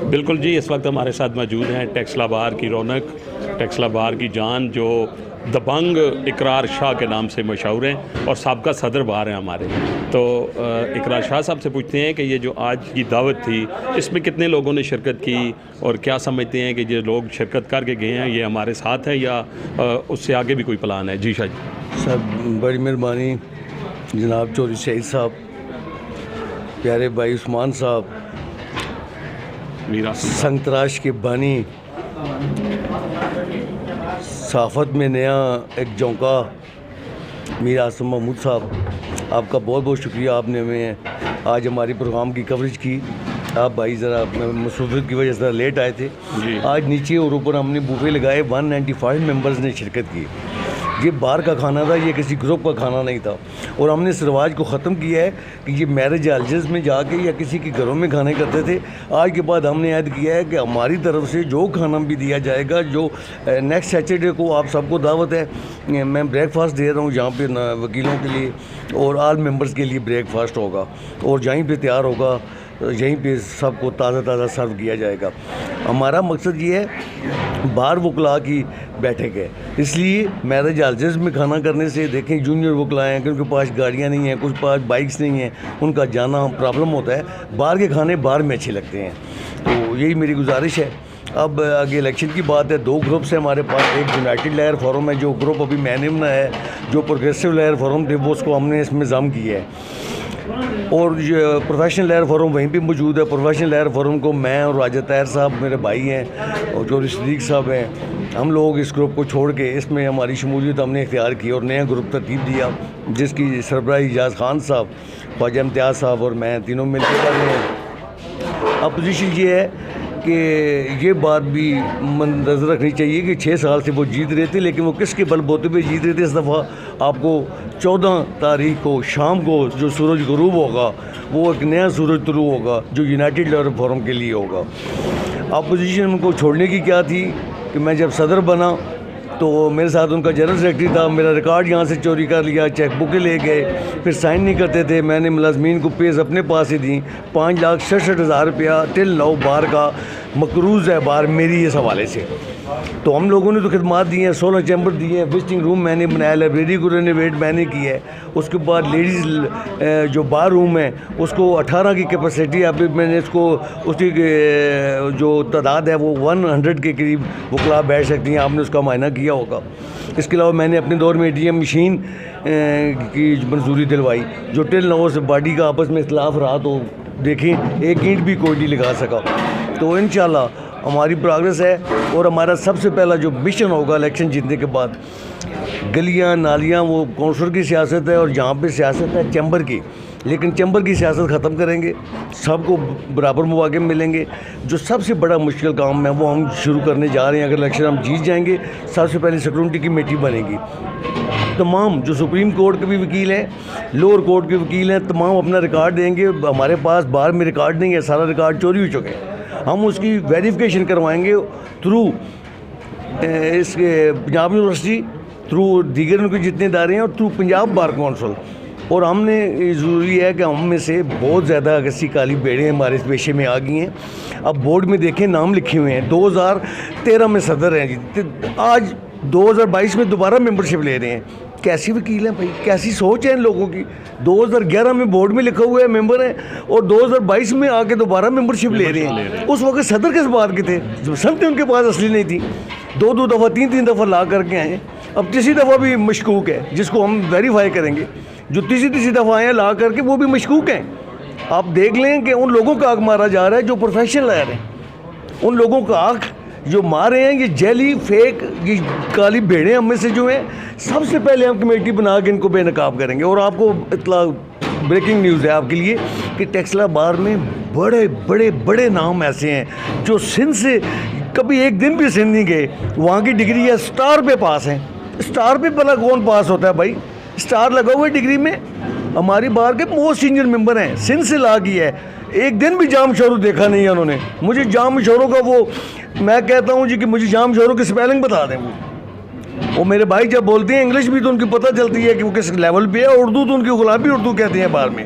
بالکل جی، اس وقت ہمارے ساتھ موجود ہیں ٹیکسلا بار کی رونق، ٹیکسلا بار کی جان، جو دبنگ اقرار شاہ کے نام سے مشہور ہیں اور سابقہ صدر بار ہیں ہمارے. تو اقرار شاہ صاحب سے پوچھتے ہیں کہ یہ جو آج کی دعوت تھی اس میں کتنے لوگوں نے شرکت کی اور کیا سمجھتے ہیں کہ جو لوگ شرکت کر کے گئے ہیں یہ ہمارے ساتھ ہیں یا اس سے آگے بھی کوئی پلان ہے؟ جی شاہ جی. سر بڑی مہربانی جناب چودھری شہید صاحب، پیارے بھائی عثمان صاحب، سنگ تراش کے بانی، صحافت میں نیا ایک جونکا میر عاصم محمود صاحب، آپ کا بہت بہت شکریہ. آپ نے ہمیں آج ہماری پروگرام کی کوریج کی. آپ بھائی ذرا مصروفیت کی وجہ سے ذرا لیٹ آئے تھے. آج نیچے اور اوپر ہم نے بوفے لگائے. 195 ممبرز نے شرکت کی. یہ بار کا کھانا تھا، یہ کسی گروپ کا کھانا نہیں تھا. اور ہم نے اس رواج کو ختم کیا ہے کہ یہ میرج ہالز میں جا کے یا کسی کے گھروں میں کھانے کرتے تھے. آج کے بعد ہم نے عہد کیا ہے کہ ہماری طرف سے جو کھانا بھی دیا جائے گا، جو نیکسٹ سیٹرڈے کو آپ سب کو دعوت ہے. میں بریک فاسٹ دے رہا ہوں جہاں پہ وکیلوں کے لیے اور آل ممبرز کے لیے بریک فاسٹ ہوگا اور جہیں پہ تیار ہوگا یہیں پہ سب کو تازہ تازہ سرو کیا جائے گا. ہمارا مقصد یہ ہے بار وکلا کی بیٹھک ہے، اس لیے میرج ہالز میں کھانا کرنے سے دیکھیں جونیئر وکلا ہیں، کیونکہ پاس گاڑیاں نہیں ہیں، کچھ پاس بائکس نہیں ہیں، ان کا جانا پرابلم ہوتا ہے. بار کے کھانے بار میں اچھے لگتے ہیں. تو یہی میری گزارش ہے. اب آگے الیکشن کی بات ہے. 2 گروپس ہیں ہمارے پاس. ایک یونائٹڈ لائر فورم ہے، جو گروپ ابھی میں نے بنایا ہے. جو پروگریسو لائر فورم تھے وہ اس کو ہم نے اس میں ضم کیا ہے. اور یہ پروفیشنل لائر فورم وہیں پہ موجود ہے. پروفیشنل لائر فورم کو میں اور راجہ طاہر صاحب میرے بھائی ہیں اور چودھری صدیق صاحب ہیں، ہم لوگ اس گروپ کو چھوڑ کے اس میں ہماری شمولیت ہم نے اختیار کی اور نیا گروپ ترتیب دیا، جس کی سربراہی اجاز خان صاحب، خواجہ امتیاز صاحب اور میں تینوں مل کے کر رہے ہیں. اپوزیشن یہ ہے کہ یہ بات بھی نظر رکھنی چاہیے کہ 6 سال سے وہ جیت رہے تھے، لیکن وہ کس کے بل بوتے پہ جیت رہے تھے. اس دفعہ آپ کو 14 تاریخ کو شام کو جو سورج غروب ہوگا وہ ایک نیا سورج طلوع ہوگا جو یونائٹڈ لائر فورم کے لیے ہوگا. اپوزیشن کو چھوڑنے کی کیا تھی کہ میں جب صدر بنا تو میرے ساتھ ان کا جنرل سیکرٹری تھا. میرا ریکارڈ یہاں سے چوری کر لیا، چیک بکیں لے گئے، پھر سائن نہیں کرتے تھے. میں نے ملازمین کو پیز اپنے پاس ہی دیں. 5,66,000 روپیہ ٹل نو بار کا مقروض ہے بار میری اس حوالے سے. تو ہم لوگوں نے تو خدمات دی ہیں، 16 چیمبر دیے ہیں، وزٹنگ روم میں نے بنایا، لائبریری کو رینویٹ میں نے کی ہے. اس کے بعد لیڈیز جو بار روم ہے اس کو 18 کی کیپیسٹی ہے. ابھی میں نے اس کو اس کی جو تعداد ہے وہ 100 کے قریب وکلا بیٹھ سکتی ہیں. آپ نے اس کا معائنہ کیا ہوگا. اس کے علاوہ میں نے اپنے دور میں ATM مشین کی منظوری دلوائی. جو ٹل نو سے باڈی کا آپس میں اختلاف رہا تو دیکھیں ایک اینٹ بھی کوئی نہیں لگا سکا. تو انشاءاللہ ہماری پروگرس ہے. اور ہمارا سب سے پہلا جو مشن ہوگا الیکشن جیتنے کے بعد، گلیاں نالیاں وہ کونسلر کی سیاست ہے اور جہاں پہ سیاست ہے چیمبر کی، لیکن چیمبر کی سیاست ختم کریں گے، سب کو برابر مواقع ملیں گے. جو سب سے بڑا مشکل کام ہے وہ ہم شروع کرنے جا رہے ہیں. اگر الیکشن ہم جیت جائیں گے، سب سے پہلے سیکورٹی کمیٹی بنے گی. تمام جو سپریم کورٹ کے بھی وکیل ہیں، لوور کورٹ کے وکیل ہیں، تمام اپنا ریکارڈ دیں گے. ہمارے پاس بار میں ریکارڈ نہیں ہے، سارا ریکارڈ چوری ہو چکے ہیں. ہم اس کی ویریفیکیشن کروائیں گے تھرو اس کے پنجاب یونیورسٹی، تھرو دیگر ان کے جتنے ادارے ہیں اور تھرو پنجاب بار کونسل. اور ہم نے یہ ضروری ہے کہ ہم میں سے بہت زیادہ اگسی کالی بیڑیں ہمارے اس پیشے میں آ گئی ہیں. اب بورڈ میں دیکھیں نام لکھے ہوئے ہیں. 2013 میں صدر ہیں جی، آج 2022 میں دوبارہ ممبرشپ لے رہے ہیں. کیسی وکیل ہیں بھائی، کیسی سوچ ہے ان لوگوں کی. 2011 میں بورڈ میں لکھا ہوا ہے ممبر ہیں اور 2022 میں آ کے دوبارہ ممبرشپ لے رہے ہیں. اس وقت صدر کس بات کے تھے؟ سنتیں ان کے پاس اصلی نہیں تھی. 2 دفعہ 3 دفعہ لا کر کے آئے. اب تیسری دفعہ بھی مشکوک ہے جس کو ہم ویریفائی کریں گے. جو تیسری دفعہ آئے ہیں لا کر کے وہ بھی مشکوک ہیں. آپ دیکھ لیں کہ ان لوگوں کا آنکھ مارا جا رہا ہے جو پروفیشنل لائر ہیں. ان لوگوں کا آنکھ جو مار رہے ہیں یہ جیلی فیک یہ کالی بھیڑیں ہم میں سے جو ہیں. سب سے پہلے ہم کمیٹی بنا کے ان کو بے نقاب کریں گے. اور آپ کو اطلاع بریکنگ نیوز ہے آپ کے لیے کہ ٹیکسلا بار میں بڑے بڑے بڑے نام ایسے ہیں جو سندھ سے کبھی ایک دن بھی سندھ نہیں گئے. وہاں کی ڈگری ہے سٹار پہ پاس ہیں. سٹار پہ بھلا کون پاس ہوتا ہے بھائی؟ سٹار لگا ہوا ہے ڈگری میں. ہماری بار کے موسٹ سینئر ممبر ہیں، سندھ سے لا کی ہے. ایک دن بھی جام شورو دیکھا نہیں ہے انہوں نے. مجھے جام شورو کا وہ میں کہتا ہوں جی کہ مجھے جام شورو کی سپیلنگ بتا دیں. وہ میرے بھائی جب بولتے ہیں انگلش بھی تو ان کی پتہ چلتی ہے کہ وہ کس لیول پہ ہے. اردو تو ان کی غلابی اردو کہتے ہیں بار میں.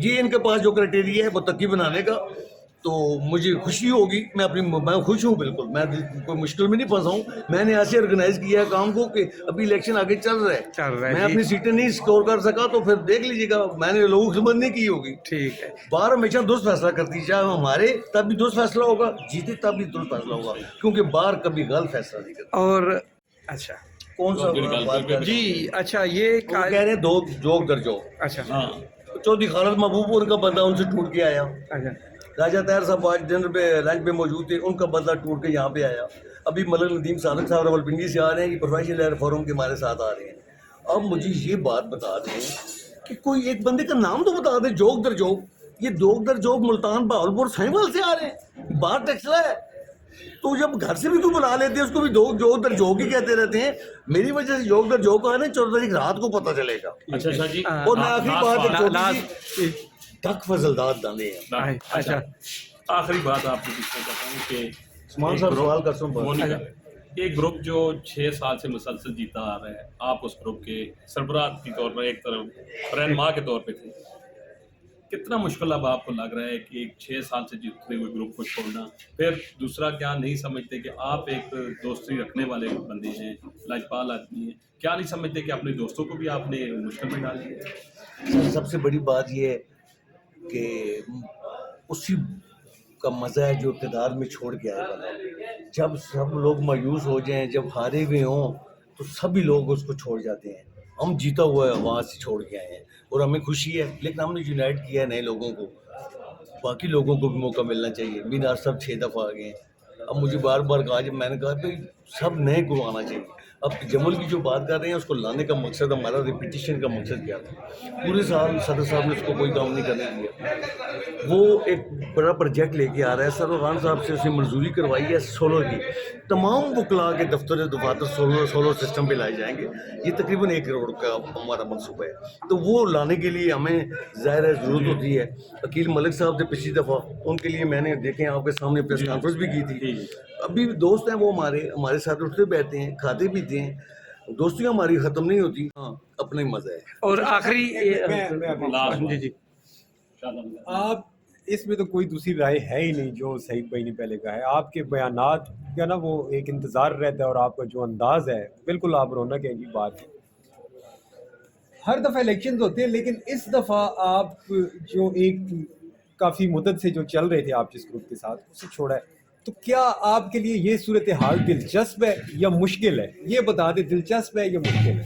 یہ ان کے پاس جو کرائٹیریا ہے متقی بنانے کا، تو مجھے خوشی ہوگی، میں خوش ہوں بالکل، میں کوئی مشکل میں نہیں پھنسا ہوں. میں نے ایسے آرگنائز کیا ہے کام کو کہ ابھی الیکشن آگے چل رہا ہے، میں اپنی سیٹیں نہیں اسکور کر سکا تو پھر دیکھ لیجیے گا، میں نے لوگوں کی خدمت نہیں کی ہوگی. ٹھیک ہے. بار ہمیشہ درست فیصلہ کرتی، چاہے ہم ہمارے تب بھی درست فیصلہ ہوگا، جیتے تب بھی درست فیصلہ ہوگا، کیونکہ بار کبھی غلط فیصلہ نہیں کرتا. اور اچھا کون سا بات کر جی اچھا یہ وہ کہہ رہے ہیں دو جوک در جوک. اچھا چودھری خالد محبوب ان کا بندہ ان سے ٹوٹ کے آیا. اچھا راجہ طاہر صاحب آج ڈنر پہ لنچ پہ موجود تھے، ان کا بدلہ ٹوٹ کے یہاں پہ آیا. ابھی ملک ندیم صادق صاحب راولپنڈی سے آ رہے ہیں، یہ پروفیشنل ایئر فورم کے ہمارے ساتھ آ رہے ہیں. اب مجھے یہ بات بتا دیں کہ کوئی ایک بندے کا نام تو بتا دیں جوک در جوک. یہ جوک در جوک ملتان بہاولپور سائنوال سے آ رہے ہیں، باہر ٹیکسلا ہے، تو جب گھر سے بھی تو بلا لیتے ہیں اس کو بھی جوک در جوک ہی کہتے رہتے ہیں. میری وجہ سے جوک در جوک ہے نا 14 تاریخ رات کو پتہ چلے گا. اچھا شاہ جی، اور میں آخری بات ایک چھوٹی سی، لاسٹ ڈک فضلداد دانے ہیں. اچھا آخری بات آپ کو پوچھنا چاہتا ہوں کہ عثمان صاحب سوال کر سوں. ایک گروپ جو 6 سال سے مسلسل جیتا آ رہا ہے، آپ اس گروپ کے سربراہ کے طور پر ایک طرف رہنما کے طور پہ تھے، کتنا مشکل اب آپ کو لگ رہا ہے کہ ایک 6 سال سے جیتتے ہوئے گروپ کو چھوڑنا؟ پھر دوسرا کیا نہیں سمجھتے کہ آپ ایک دوستی رکھنے والے بندے ہیں، لاجپال آدمی ہیں، کیا نہیں سمجھتے کہ اپنے دوستوں کو بھی آپ نے مشکل میں ڈال دیا؟ سب سے بڑی بات یہ ہے کہ اسی کا مزہ ہے جو اقتدار میں چھوڑ کے آئے گا. جب سب لوگ مایوس ہو جائیں، جب ہارے ہوئے ہوں، تو سبھی لوگ اس کو چھوڑ جاتے ہیں. ہم جیتا ہوا ہے آواز سے چھوڑ کے آئے ہیں اور ہمیں خوشی ہے، لیکن ہم نے یونائٹ کیا ہے نئے لوگوں کو. باقی لوگوں کو بھی موقع ملنا چاہیے. مینار صاحب 6 دفعہ آ گئے ہیں. اب مجھے بار بار کہا، جب میں نے کہا کہ سب نئے کو آنا چاہیے. اب جمل کی جو بات کر رہے ہیں اس کو لانے کا مقصد، ہمارا ریپیٹیشن کا مقصد کیا تھا؟ پورے سال صدر صاحب نے اس کو کوئی کام نہیں کرنے دیا. وہ ایک بڑا پروجیکٹ لے کے آ رہا ہے، سر خان صاحب سے اسے منظوری کروائی ہے سولر کی. تمام وکلا کے دفاتر سولر سسٹم پہ لائے جائیں گے. یہ تقریباً 1 کروڑ کا ہمارا منصوبہ ہے. تو وہ لانے کے لیے ہمیں ظاہر ہے ضرورت ہوتی ہے. وکیل ملک صاحب سے پچھلی دفعہ ان کے لیے میں نے دیکھیں آپ کے سامنے پریس کانفرنس بھی کی تھی. ابھی دوست ہیں وہ ہمارے ساتھ اٹھتے بیٹھتے ہیں، کھاتے پیتے ہیں. دوستیاں ہماری ختم نہیں ہوتی. ہاں اپنا ہی مزہ ہے. اور آخری جی آپ اس میں تو کوئی دوسری رائے ہے ہی نہیں جو سعید بھائی نے پہلے کہا ہے. آپ کے بیانات کا نا وہ ایک انتظار رہتا ہے، اور آپ کا جو انداز ہے بالکل آپ رونق ہے. کی بات ہے، ہر دفعہ الیکشنز ہوتے ہیں، لیکن اس دفعہ آپ جو ایک کافی مدت سے جو چل رہے تھے آپ جس گروپ کے ساتھ، اسے چھوڑا ہے. تو کیا آپ کے لیے یہ صورتحال دلچسپ ہے یا مشکل ہے؟ یہ بتا دیں، دلچسپ ہے یا مشکل ہے؟